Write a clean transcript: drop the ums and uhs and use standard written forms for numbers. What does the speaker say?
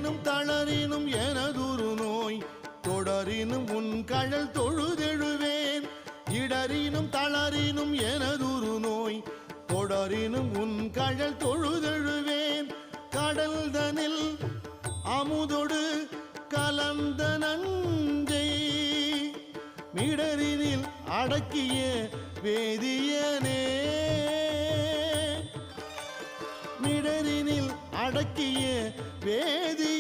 இடரினும் தளரினும் எனதுரு நோய் தொடரினும் உன் கழல் தொழுதெழுவேன் இடரினும் தளரினும் எனதுரு நோய் தொடரினும் உன் கழல் தொழுதெழுவேன் கடல்தனில் அமுதொடு கலந்த நஞ்சை மிடரினில் அடக்கிய வேதியனே மிடரினில் அடக்கிய வேதி